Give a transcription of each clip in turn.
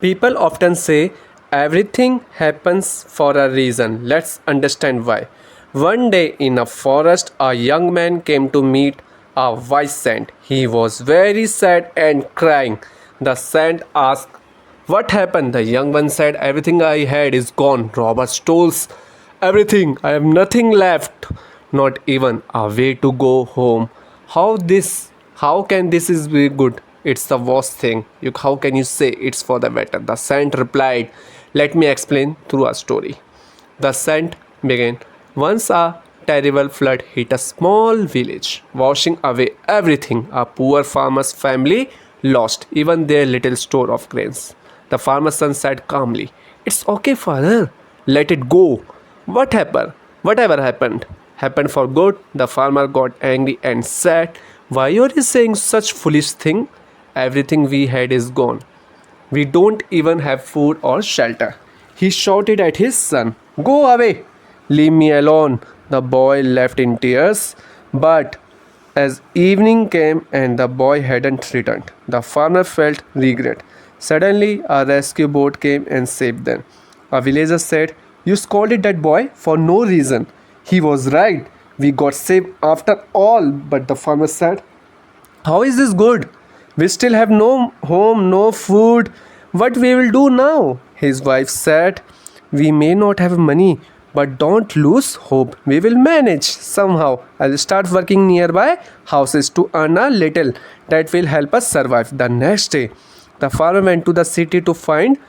People often say everything happens for a reason. Let's understand why. One day in a forest, a young man came to meet a wise saint. He was very sad and crying. The saint asked, "What happened?" The young one said, "Everything I had is gone. Robert stole everything. I have nothing left. Not even a way to go home. How can this is be good? It's the worst thing. How can you say it's for the better?" The saint replied, "Let me explain through a story." The saint began. Once a terrible flood hit a small village, washing away everything. A poor farmer's family lost even their little store of grains. The farmer's son said calmly, "It's okay, father. Let it go. What happened? Whatever happened for good." The farmer got angry and said, "Why are you saying such foolish thing? Everything we had is gone. We don't even have food or shelter." He shouted at his son, "Go away! Leave me alone." The boy left in tears, but as evening came and the boy hadn't returned, the farmer felt regret. Suddenly, a rescue boat came and saved them. A villager said, "You scolded that boy for no reason. He was right. We got saved after all." But the farmer said, "How is this good? We still have no home, no food. What we will do now?" His wife said, "We may not have money, but don't lose hope. We will manage somehow. I'll start working nearby houses to earn a little. That will help us survive." The next day, the farmer went to the city to find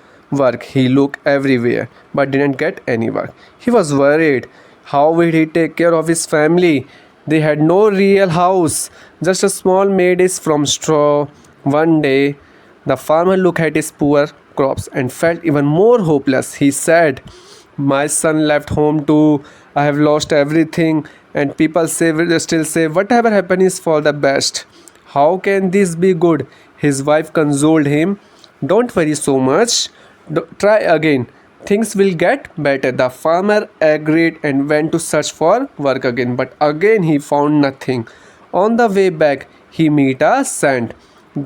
work. He looked everywhere but didn't get any work. He was worried. How would he take care of his family? They had no real house, just a small made from straw. One day, the farmer looked at his poor crops and felt even more hopeless. He said, "My son left home too. I have lost everything." And people still say, "Whatever happened is for the best. How can this be good?" His wife consoled him, "Don't worry so much. Try again. Things will get better." The farmer agreed and went to search for work again, but again he found nothing. On the way back, he met a saint.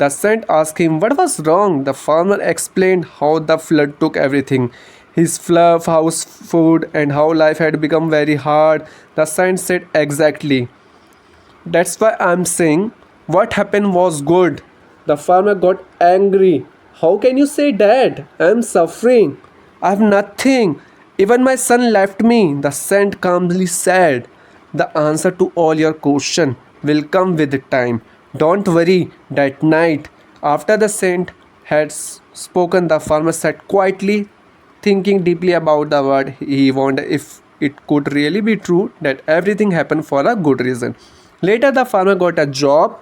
The saint asked him what was wrong. The farmer explained how the flood took everything, his fluff, house, food, and how life had become very hard. The saint said, "Exactly. That's why I'm saying what happened was good." The farmer got angry. "How can you say that? I'm suffering. I have nothing. Even my son left me." The saint calmly said, "The answer to all your questions will come with time. Don't worry." That night, after the saint had spoken, the farmer sat quietly, thinking deeply about the word. He wondered if it could really be true that everything happened for a good reason. Later, the farmer got a job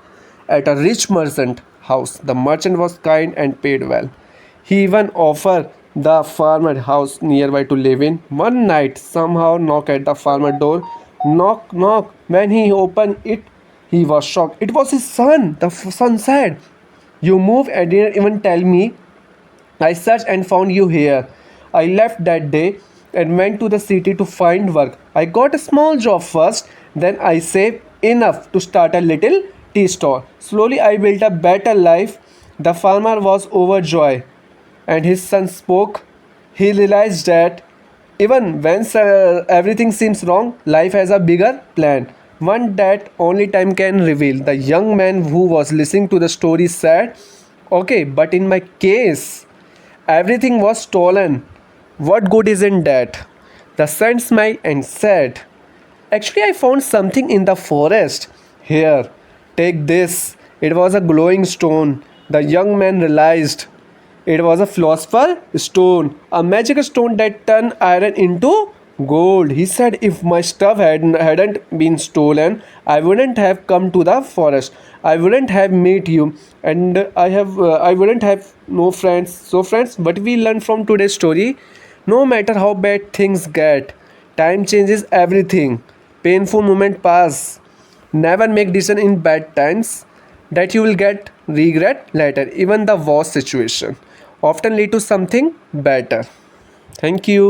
at a rich merchant house. The merchant was kind and paid well. He even offered the farmer house nearby to live in. One night, somehow knocked at the farmer door. Knock, knock. When he opened it, he was shocked. It was his son. The son said, "You moved and didn't even tell me. I searched and found you here. I left that day and went to the city to find work. I got a small job first, then I saved enough to start a little tea store. Slowly I built a better life." The farmer was overjoyed, and his son spoke. He realized that even when everything seems wrong, life has a bigger plan, one that only time can reveal. The young man who was listening to the story said, "Okay, but in my case, everything was stolen. What good is in that?" The son smiled and said, "Actually, I found something in the forest. Here, take this." It was a glowing stone. The young man realized it was a philosopher's stone, a magic stone that turned iron into gold. He said, "If my stuff hadn't been stolen, I wouldn't have come to the forest. I wouldn't have met you, and I wouldn't have no friends." So, friends, what we learn from today's story: no matter how bad things get, time changes everything. Painful moments pass. Never make decisions in bad times that you will get regret later. Even the worst situation often lead to something better. Thank you.